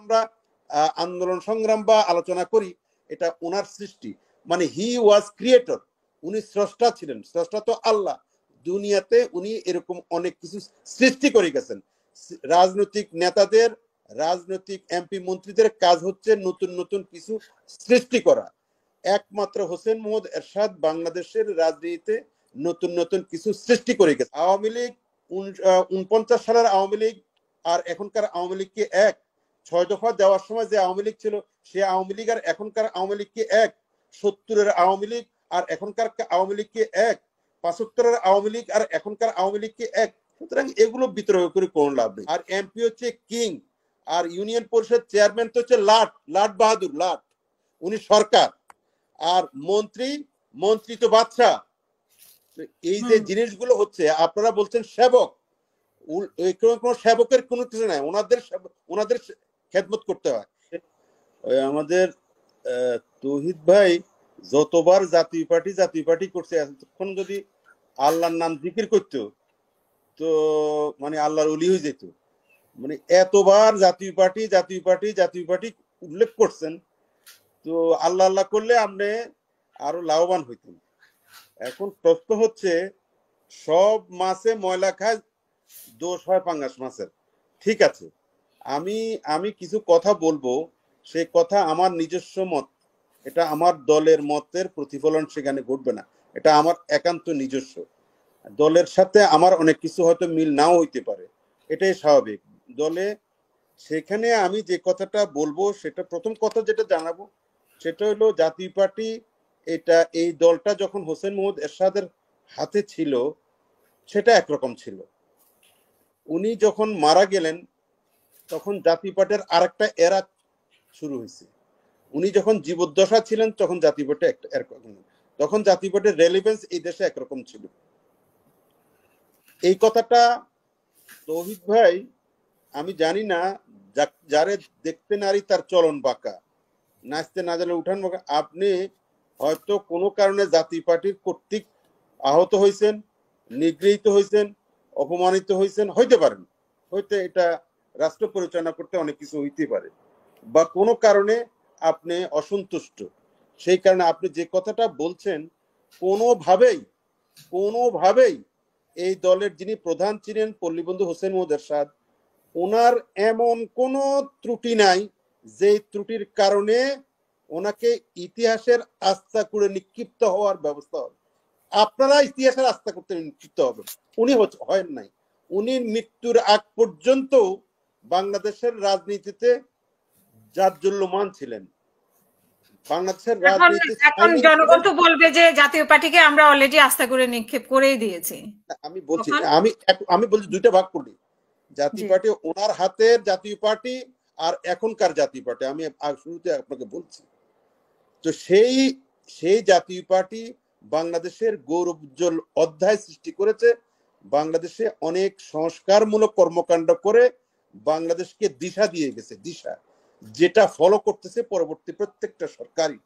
আমরা আন্দোলন সংগ্রাম বা আলোচনা করি, এটা ওনার সৃষ্টি। মানে হি ওয়াজ ক্রিয়েটর, উনি স্রষ্টা ছিলেন। স্রষ্টা তো আল্লাহ। দুনিয়াতে উনি এরকম অনেক কিছু সৃষ্টি করে গেছেন। রাজনৈতিক নেতাদের, রাজনৈতিক এমপি মন্ত্রীদের কাজ হচ্ছে নতুন নতুন কিছু সৃষ্টি করা। একমাত্র হোসেন মোহাম্মদ এরশাদ বাংলাদেশের রাজনীতিতে নতুন নতুন কিছু সৃষ্টি করে গেছে। আওয়ামী লীগ 49 সালের আওয়ামী লীগ আর এখনকার আওয়ামী লীগ কি এক? 6 দফা দেওয়ার সময় যে আওয়ামী লীগ ছিল, সে আওয়ামী লীগ আর এখনকার আওয়ামী লীগ কি এক? 70-এর আওয়ামী লীগ আর এখনকার আওয়ামী লীগ কি এক? 75-এর আওয়ামী লীগ আর এখনকার আওয়ামী লীগ কি এক? সুতরাং এগুলো বিতর্ক করে কোনো লাভ নেই। আর এমপি হচ্ছে কিং, আর ইউনিয়ন পরিষদ চেয়ারম্যান তো হচ্ছে লাট বাহাদুর লাট, উনি সরকার। আর মন্ত্রী তো বাদশাহ। এই যে জিনিসগুলো হচ্ছে, আপনারা বলছেন সেবক, কোন সেবকের কোনো কিছু নাই, ওনাদের খেদমত করতে হয়। আমাদের তৌহিদ ভাই যতবার জাতীয় পার্টি করছে, তখন যদি আল্লাহর নাম জিকির করতো তো মানে আল্লাহর ওলি হয়ে যেত। মানে এতবার জাতীয় পার্টি উল্লেখ করছেন, তো আল্লাহ করলে আপনি আরো লাভবান হইতেন। এখন প্রশ্ন হচ্ছে, সব মাছে ময়লা খায়, দোষ হয় পাঙ্গাস মাছের। ঠিক আছে, আমি কিছু কথা বলবো, সেই কথা আমার নিজস্ব মত, এটা আমার দলের মতের প্রতিফলন সেখানে ঘটবে না, এটা আমার একান্ত নিজস্ব। দলের সাথে আমার অনেক কিছু হয়তো মিল নাও হইতে পারে, এটাই স্বাভাবিক। দলে সেখানে আমি যে কথাটা বলবো, সেটা প্রথম কথা যেটা জানাবো, সেটা হলো জাতীয় পার্টি, এই দলটা যখন হোসেন মোহাম্মদ এরশাদের হাতে ছিল, সেটা একরকম ছিল। উনি যখন মারা গেলেন, তখন জাতীয় পার্টির আরেকটা এরা শুরু হয়েছে। উনি যখন জীবদ্দশা ছিলেন, তখন জাতীয় পার্টি একরকম, তখন জাতীয় পার্টির রেলিভেন্স এই দেশে একরকম ছিল। এই কথাটা তৌহিদ ভাই, আমি জানি না, যারে দেখতে নারী তার চলন বাঁকা, নাচতে না জানলে উঠান বাঁকা। আপনি হয়তো কোনো কারণে জাতীয় পার্টির কর্তৃক আহত হয়েছেন, নিগৃহীত হয়েছেন, অপমানিত হয়েছেন, হইতে পারেন, হইতে এটা রাষ্ট্র পরিচালনা করতে অনেক কিছু হইতে পারে, বা কোনো কারণে আপনি অসন্তুষ্ট, সেই কারণে আপনি যে কথাটা বলছেন, কোনোভাবেই এই দলের যিনি প্রধান ছিলেন পল্লীবন্ধু হোসেন মোহাম্মদ এরশাদ, ওনার এমন কোনো ত্রুটি নাই যে ত্রুটির কারণে ওনাকে ইতিহাসের আস্থা করে নিক্ষিপ্ত হওয়ার ব্যবস্থা হবে। আপনারা ইতিহাসের আস্থা করতে নিক্ষিপ্ত হবে, উনি হয় নাই। উনি মৃত্যুর আগ পর্যন্ত বাংলাদেশের রাজনীতিতে জাজ্জল্যমান ছিলেন। বাংলাদেশের রাজনীতি এখন জনগণ তো বলবে যে জাতীয় পার্টিকে আমরা অলরেডি আস্থা করে নিক্ষেপ করেই দিয়েছি। আমি বলছি, আমি বলছি দুইটা ভাগ করি। জাতীয় পার্টি ওনার হাতের জাতীয় পার্টি আর এখনকার জাতীয় পার্টি, আমি শুরুতে আপনাকে বলছি। তো সেই জাতীয় পার্টি বাংলাদেশের গৌরবোজ্জ্বল অধ্যায় সৃষ্টি করেছে, বাংলাদেশে অনেক সংস্কারমূলক কর্মকাণ্ড করে বাংলাদেশকে দিশা দিয়ে গেছে, দিশা যেটা ফলো করতেছে পরবর্তী প্রত্যেকটা সরকারই।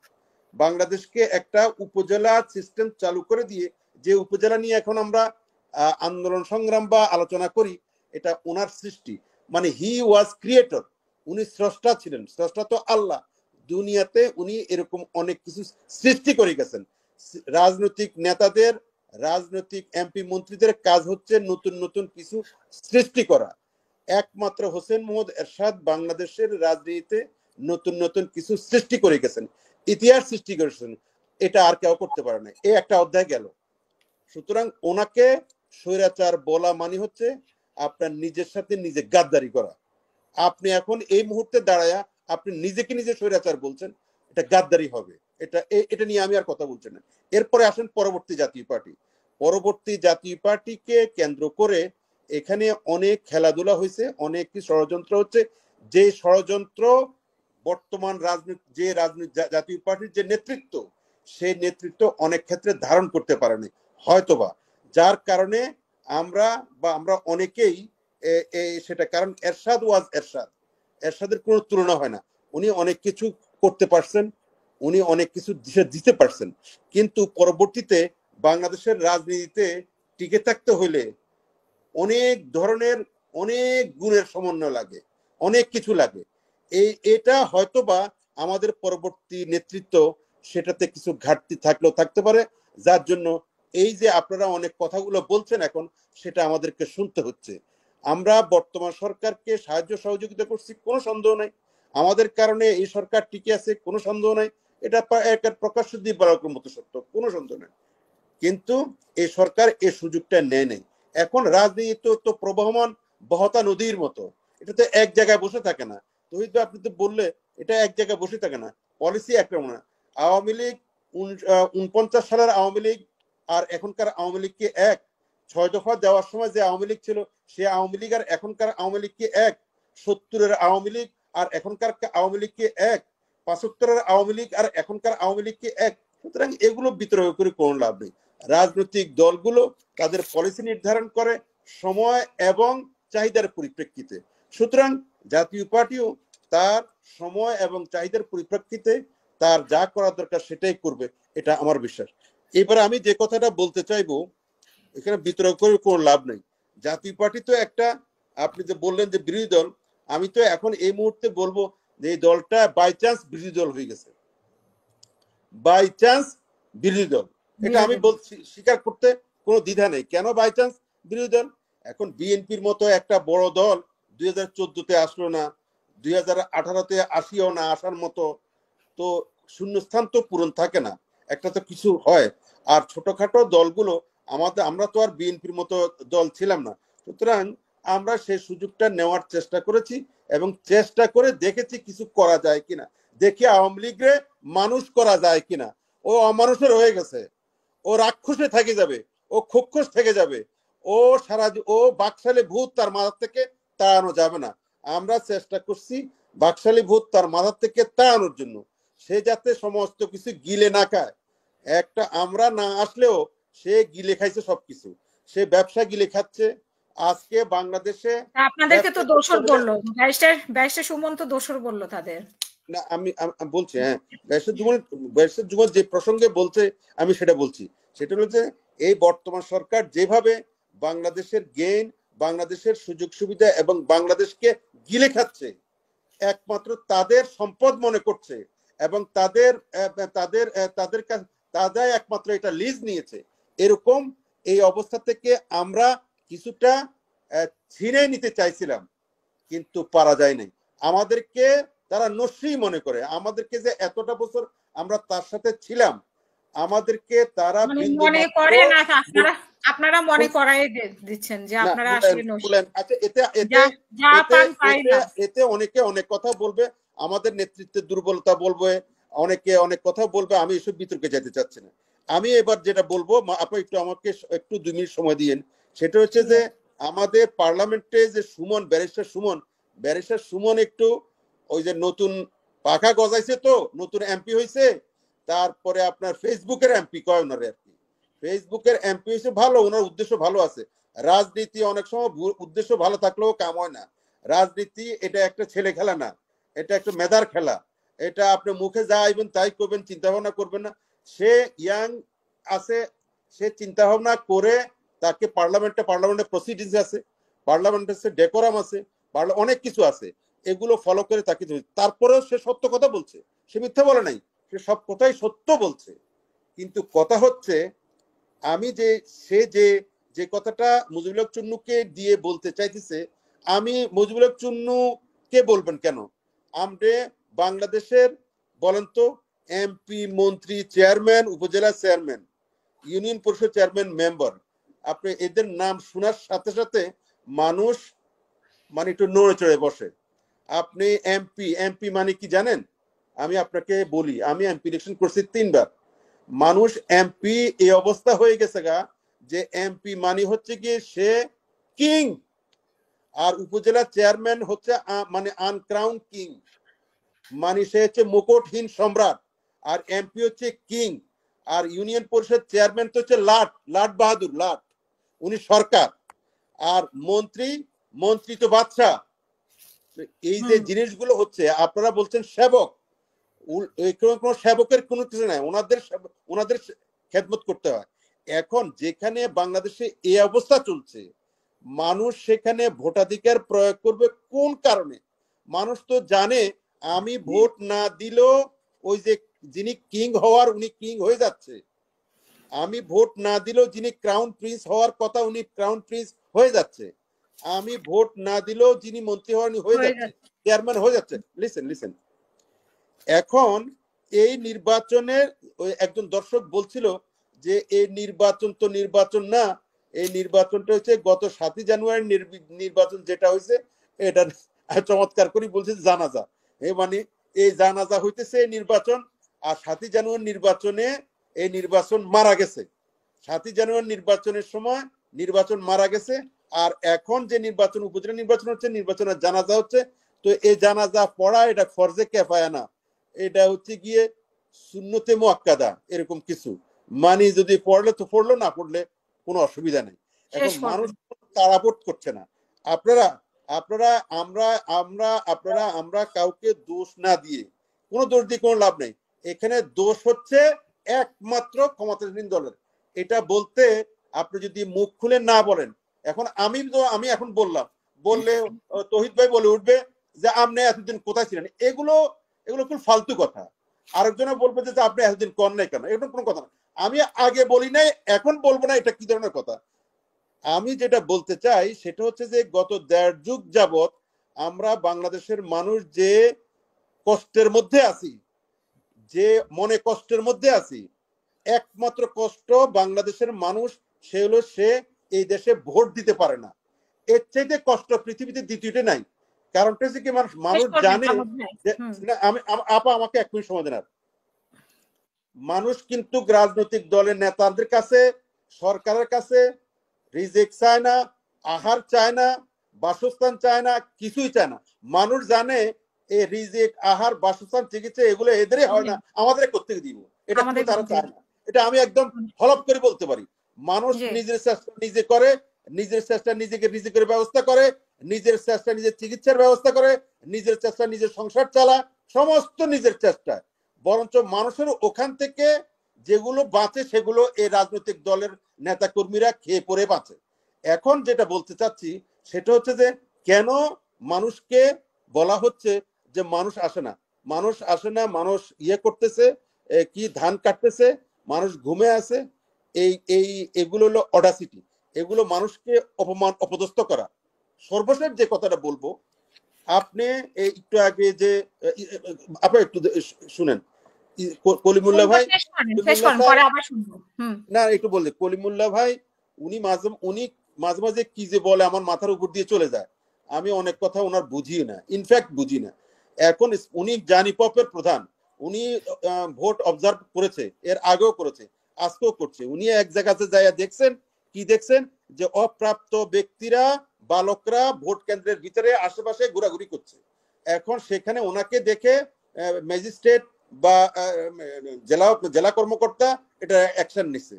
বাংলাদেশকে একটা উপজেলা সিস্টেম চালু করে দিয়ে, যে উপজেলা নিয়ে এখন আমরা আন্দোলন সংগ্রাম বা আলোচনা করি, এটা ওনার সৃষ্টি। মানে হি ওয়াজ ক্রিয়েটর, উনি স্রষ্টা ছিলেন। স্রষ্টা তো আল্লাহ। দুনিয়াতে উনি এরকম অনেক কিছু সৃষ্টি করে গেছেন। রাজনৈতিক নেতাদের, রাজনৈতিক এমপি মন্ত্রীদের কাজ হচ্ছে নতুন নতুন কিছু সৃষ্টি করা। একমাত্র হোসেন মোহাম্মদ এরশাদ বাংলাদেশের রাজনীতিতে নতুন নতুন কিছু সৃষ্টি করে গেছেন, ইতিহাস সৃষ্টি করেছেন, এটা আর কেউ করতে পারে না। এই একটা অধ্যায় গেল। সুতরাং ওনাকে স্বৈরাচার বলা মানে হচ্ছে আপনার নিজের সাথে নিজে গাদ্দারি করা। আপনি এখন এই মুহূর্তে দাঁড়ায়া আপনি নিজেকে নিজে স্বৈরাচার বলছেন, এটা গাদ্দারি হবে। এটা নিয়ে আমি আর কথা বলছি না। এরপরে আসেন পরবর্তী জাতীয় পার্টি। পরবর্তী জাতীয় পার্টিকে কেন্দ্র করে এখানে অনেক খেলাধুলা হয়েছে, অনেক কি ষড়যন্ত্র হচ্ছে। যে ষড়যন্ত্র বর্তমান জাতীয় পার্টির যে নেতৃত্ব, সেই নেতৃত্ব অনেক ক্ষেত্রে ধারণ করতে পারেনি হয়তোবা, যার কারণে আমরা অনেকেই সেটা, কারণ এরশাদ ওয়াজ এরশাদের কোনো তুলনা হয় না। উনি অনেক কিছু করতে পারছেন, উনি অনেক কিছু দিতে পারছেন, কিন্তু পরবর্তীতে বাংলাদেশের রাজনীতিতে টিকে থাকতে হইলে অনেক ধরনের অনেক গুণের সমন্বয় লাগে, অনেক কিছু লাগে। এটা হয়তোবা আমাদের পরবর্তী নেতৃত্ব সেটাতে কিছু ঘাটতি থাকলেও থাকতে পারে, যার জন্য এই যে আপনারা অনেক কথাগুলো বলছেন এখন সেটা আমাদেরকে শুনতে হচ্ছে। আমরা বর্তমান সরকারকে সাহায্য সহযোগিতা করছি, কোনো সন্দেহ নাই। আমাদের কারণে এই সরকার টিকে আছে, কোনো সন্দেহ নাই। এটা একটা প্রকাশ্য দিয়ে বলার মতো সত্য, কোনো সন্দেহ নাই। কিন্তু এই সরকার এই সুযোগটা নেয় নাই। এখন রাজনীতি তো প্রবহমান বহতা নদীর মতো, এটা তো এক জায়গায় বসে থাকে না। তহিদ ভাই, আপনি তো বললে এটা এক জায়গায় বসে থাকে না, পলিসি একটা না। আওয়ামী লীগ 49 সালের আওয়ামী লীগ আর এখনকার আওয়ামী লীগ কি এক? 6 দফা দেওয়ার সময় যে আওয়ামী লীগ ছিল সে আওয়ামী লীগ আর এখনকার আওয়ামী লীগ কি এক? 70-এর আওয়ামী লীগ আর এখনকার আওয়ামী লীগ কি এক? 75-এর আওয়ামী লীগ আর এখনকার আওয়ামী লীগ কি এক? সুতরাং এগুলো বিতর্ক করে কোনো লাভ নেই। রাজনৈতিক দলগুলো তাদের পলিসি নির্ধারণ করে সময় এবং চাহিদার পরিপ্রেক্ষিতে। সুতরাং জাতীয় পার্টিও তার সময় এবং চাহিদার পরিপ্রেক্ষিতে তার যা করা দরকার সেটাই করবে, এটা আমার বিশ্বাস। এবারে আমি যে কথাটা বলতে চাইবো, এখানে বিতর্ক করে কোনো লাভ নেই। জাতীয় পার্টি তো একটা, আপনি যে বললেন যে বিরোধী দল, আমি তো এখন এই মুহূর্তে বলবো যে এই দলটা বাই চান্স বিরোধী দল হয়ে গেছে, বাই চান্স বিরোধী দল। এটা আমি বলছি, স্বীকার করতে কোনো দ্বিধা নেই। কেন বাই চান্স বিরোধী দল? এখন বিএনপির মতো একটা বড় দল 2014-তে আসলো না, 2018-তে আসিও না আসার মতো, তো শূন্যস্থান তো পূরণ থাকে না, একটা তো কিছু হয়। আর ছোটখাটো দলগুলো আমরা তো আর বিএনপির মতো দল ছিলাম না। সুতরাং আমরা সেই সুযোগটা নেওয়ার চেষ্টা করেছি এবং চেষ্টা করে দেখেছি কিছু করা যায় কিনা, দেখি আওয়ামী লীগরে মানুষ করা যায় কিনা। ও অমানুষের হয়ে গেছে, ও রাক্ষসে থেকে যাবে, ও খোক্ষস থেকে যাবে, ও ও বাকশালী ভূত তার মাথা থেকে তাড়ানো যাবে না। আমরা চেষ্টা করছি বাকশালী ভূত তার মাথা থেকে তাড়ানোর জন্য, সে যাতে সমস্ত কিছু গিলে না খায়। একটা আমরা না আসলেও সে গিলে খাইছে সবকিছু, সে ব্যবসা গিলে খাচ্ছে। আজকে বাংলাদেশে আপনাদেরকে তো দোষর বললো, ব্যারিস্টার সুমন তো দোষর বললো তাদের। না, আমি বলছি, হ্যাঁ, ব্যারিস্টার জুমন যে প্রসঙ্গে বলছে আমি সেটা বলছি। সেটা হচ্ছে এই বর্তমান সরকার যেভাবে বাংলাদেশের গেইন, বাংলাদেশের সুযোগ সুবিধা এবং বাংলাদেশকে গিলে খাচ্ছে, একমাত্র তাদের সম্পদ মনে করছে এবং তাদের তাদের তাদের তারাই একমাত্র এটা লিজ নিয়েছে, এরকম এই অবস্থা থেকে আমরা কিছুটা ছিনে নিতে চাইছিলাম, কিন্তু পারা যায় নাই। আমাদেরকে তারা নস্যি মনে করে, আমাদেরকে যে এতটা বছর আমরা তার সাথে ছিলাম, আমাদেরকে তারা মনে করে না, আপনারা মনে করাই দিচ্ছেন যে আপনারা আসলে নস্যি। আচ্ছা, এতে এতে এতে অনেকে অনেক কথা বলবে, আমাদের নেতৃত্বের দুর্বলতা বলবে, অনেকে অনেক কথা বলবে, আমি এসব বিতর্কে যেতে চাচ্ছি না। আমি এবার যেটা বলবো, আপনি একটু আমাকে একটু 2 মিনিট সময় দিয়েন। সেটা হচ্ছে যে আমাদের পার্লামেন্টে যে ব্যারিস্টার সুমন একটু ওই যে নতুন পাখা গজাইছে, তো নতুন এমপি হয়েছে, তারপরে আপনার ফেসবুকের এমপি কয় ওনারে আর কি, ফেসবুকের এমপি হয়েছে, ভালো, ওনার উদ্দেশ্য ভালো আছে। রাজনীতি অনেক সময় উদ্দেশ্য ভালো থাকলেও কাম হয় না। রাজনীতি এটা একটা ছেলে খেলা না, এটা একটা মেধার খেলা। এটা আপনি মুখে যা আইবেন তাই করবেন, চিন্তা ভাবনা করবেন না। সে ইয়াং আছে, সে চিন্তা ভাবনা করে, তাকে পার্লামেন্টে প্রসিডিংস আছে, পার্লামেন্টে ডেকোরাম আছে, অনেক কিছু আছে, এগুলো ফলো করে তাকে। তারপরেও সে সত্য কথা বলছে, সে মিথ্যা বলে নাই, সে সব কথাই সত্য বলছে। কিন্তু কথা হচ্ছে, আমি যে সে যে যে কথাটা মুজিবুল হক চুন্নুকে দিয়ে বলতে চাইতেছে, আমি মুজিবুল হক চুন্নু কে বলবেন কেন? আমরা বাংলাদেশের বলেন তো এমপি, মন্ত্রী, চেয়ারম্যান, উপজেলা চেয়ারম্যান, ইউনিয়ন পরিষদ চেয়ারম্যান, মেম্বার, আপনি এদের নাম শোনার সাথে সাথে মানুষ মানে একটু নড়ে চড়ে বসে। আপনি এমপি মানে কি জানেন? আমি আপনাকে বলি, আমি এমপি ইলেকশন করছি 3 বার। মানুষ এমপি এই অবস্থা হয়ে গেছে গা যে এমপি মানে হচ্ছে কি সে কিং, আর উপজেলা চেয়ারম্যান হচ্ছে মানে আনক্রাউন কিং, মানে সে হচ্ছে মুকুটহীন সম্রাট, আর এমপি হচ্ছে কিং। আর ইউনিয়ন পরিষদ চেয়ারম্যান তো হচ্ছে লাট বাহাদুর লাট, উনি সরকার। আর মন্ত্রী তো বাদশা। এই যে জিনিসগুলো হচ্ছে, আপনারা বলছেন সেবক, কোন সেবকের কোনো কিছু নাই, ওনাদের খেদমত করতে হয়। এখন যেখানে বাংলাদেশে এই অবস্থা চলছে, মানুষ সেখানে ভোটাধিকার প্রয়োগ করবে কোন কারণে? মানুষ তো জানে আমি ভোট না দিলেও ওই যে যিনি কিং হওয়ার উনি কিং হয়ে যাচ্ছে, আমি ভোট না দিলেও যিনি ক্রাউন প্রিন্স হওয়ার কথা উনি ক্রাউন প্রিন্স হয়ে যাচ্ছে, আমি ভোট না দিলেও যিনি মন্ত্রী হওয়ার উনি হয়ে যাচ্ছে, চেয়ারম্যান হয়ে যাচ্ছে। লিসেন লিসেন, এখন এই নির্বাচনের ওই একজন দর্শক বলছিল যে এই নির্বাচন তো নির্বাচন না, এই নির্বাচনটা হচ্ছে গত 7ই জানুয়ারি নির্বাচন যেটা হয়েছে এটা চমৎকার করে বলছে জানাজা। মানে এই জানাজা হইতেছে নির্বাচন, আর 7ই জানুয়ারি নির্বাচনে এই নির্বাচন মারা গেছে। 7ই জানুয়ারি নির্বাচনের সময় নির্বাচন মারা গেছে, আর এখন যে নির্বাচন উপজেলা নির্বাচন হচ্ছে, নির্বাচনের জানাজা হচ্ছে। তো এই জানাজা পড়া এটা ফরজে কিফায়া না, এটা হচ্ছে গিয়ে সুন্নতে মুআক্কাদা এরকম কিছু। মানে যদি পড়লে তো পড়লো, না পড়লে কোনো অসুবিধা নেই। এখন মানুষ তাড়াপড় করছে না। আপনারা আপনারা আমরা আমরা আপনারা আমরা কাউকে দোষ না দিয়ে, কোনো দোষ দিয়ে কোনো লাভ নেই। এখানে দোষ হচ্ছে একমাত্র ক্ষমতাসীন দলের। এটা বলতে আপনি যদি মুখ খুলে না বলেন, এখন আমি এখন বললে তৌহিদ ভাই বলে উঠবে যে আপনি এতদিন কোথায় ছিলেন। এগুলো খুব ফালতু কথা। আরেকজনে বলবে যে আপনি এতদিন কর নাই কেন, এরকম কোনো কথা না। আমি আগে বলি নাই, এখন বলবো না, এটা কি ধরনের কথা? আমি যেটা বলতে চাই সেটা হচ্ছে যে গত 1.5 যুগ যাবত আমরা বাংলাদেশের মানুষ যে কষ্টের মধ্যে আছি, যে মনে কষ্টের মধ্যে আছি, একমাত্র কষ্ট বাংলাদেশের মানুষ সে হলো সে এই দেশে ভোট দিতে পারে না। এর চাইতে কষ্ট পৃথিবীতে দ্বিতীয়টা নাই। কারণটা হচ্ছে কি, মানুষ জানে যে আমি আপা আমাকে 1 মিনিট সময় দেন। মানুষ কিন্তু রাজনৈতিক দলের নেতাদের কাছে, সরকারের কাছে রিজিক চায় না, আহার চায় না, বাসস্থান চায় না, কিছুই চায় না। মানুষ জানে এই রিজিক, আহার, বাসস্থান, চিকিৎসা এগুলো এদেরই হয় না, আমাদের কোত্থেকে দিব, এটা কিন্তু তারা চায় না। এটা আমি একদম হলফ করে বলতে পারি। মানুষ নিজের চেষ্টা নিজে করে, নিজের চেষ্টা নিজেকে রিজিকের ব্যবস্থা করে, নিজের চেষ্টা নিজের চিকিৎসার ব্যবস্থা করে, নিজের চেষ্টা নিজের সংসার চালায়, সমস্ত নিজের চেষ্টা। বরঞ্চ মানুষের ওখান থেকে যেগুলো বাঁচে সেগুলো এই রাজনৈতিক দলের নেতা কর্মীরা খেয়ে পরে বাঁচে। এখন যেটা বলতে চাচ্ছি সেটা হচ্ছে যে কেন মানুষকে বলা হচ্ছে যে মানুষ আসে না, মানুষ আসে না, মানুষ করতেছে কি, ধান কাটতেছে, মানুষ ঘুমে আছে। এগুলো হলো অডাসিটি, এগুলো মানুষকে অপমান অপদস্থ করা। সর্বশেষ যে কথাটা বলবো, আপনি একটু আগে যে আপনি একটু শুনেন, কলিমুল্লাহ ভাই না একটু বললে, কলিমুল্লাহ ভাই উনি মাঝে মাঝে কি যে বলে আমার মাথার উপর দিয়ে চলে যায়। আমি অনেক কথা ওনার বুঝি না, ইনফ্যাক্ট বুঝি না। এখন উনি জানিপপের প্রধান, উনি ভোট অবজার্ভ করেছে, এর আগেও করেছে, আজকেও করছে। উনি এক জায়গাতে যাইয়া দেখছেন, কি দেখছেন, যে অপ্রাপ্ত ব্যক্তিরা, বালকরা ভোট কেন্দ্রের ভিতরে আশেপাশে ঘোরাঘুরি করছে। এখন সেখানে ওনাকে দেখে ম্যাজিস্ট্রেট বা জেলা কর্মকর্তা এটা অ্যাকশন নিছে।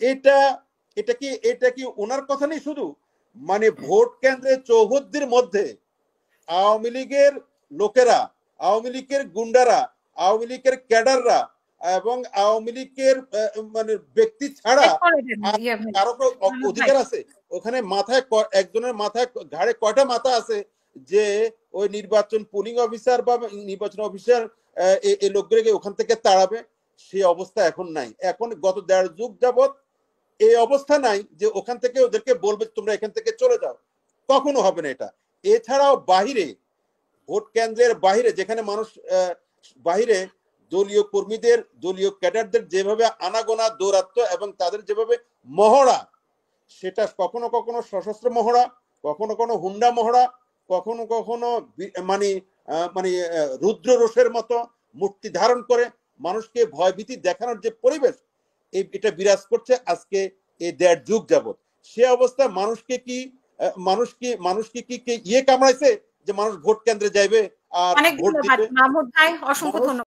এটা কি ওনার কথা নেই শুধু, মানে ভোট কেন্দ্রে চৌহদ্দির মধ্যে আওয়ামী লীগের লোকেরা, আওয়ামী লীগের গুন্ডারা, আওয়ামী লীগের ক্যাডাররা এবং আওয়ামী লীগের মানে ব্যক্তি ছাড়া কারো অধিকার আছে ওখানে? মাথায় একজনের মাথায় ঘাড়ে কয়টা মাথা আছে যে ওই নির্বাচন পোলিং অফিসার বা নির্বাচন অফিসার এই লোকগুলোকে ওখান থেকে তাড়াবে? সেই অবস্থা এখন নাই। এখন গত 1.5 যুগ যাবত এই অবস্থা নাই যে ওখান থেকে ওদেরকে বলবে তোমরা এখান থেকে চলে যাও, কখনো হবে না এটা। এছাড়াও বাহিরে, ভোট কেন্দ্রের বাহিরে, যেখানে মানুষ বাহিরে দলীয় কর্মীদের, দলীয় ক্যাডারদের যেভাবে আনাগোনা দৌরাত্ম্য এবং তাদের যেভাবে মহড়া, সেটা কখনো কখনো সশস্ত্র মহড়া, কখনো কখনো হুন্ডা মহড়া, কখনো কখনো মানে মানে রুদ্র রোষের মতো মূর্তি ধারণ করে মানুষকে ভয়ভীতি দেখানোর যে পরিবেশ এটা বিরাজ করছে আজকে এই 1.5 যুগ যাবত। সে অবস্থা মানুষকে কি কামড়াইছে যে মানুষ ভোট কেন্দ্রে যাইবে আর ভোট দিবে? মাহমুদ ভাই অসংখ্য ধন্যবাদ।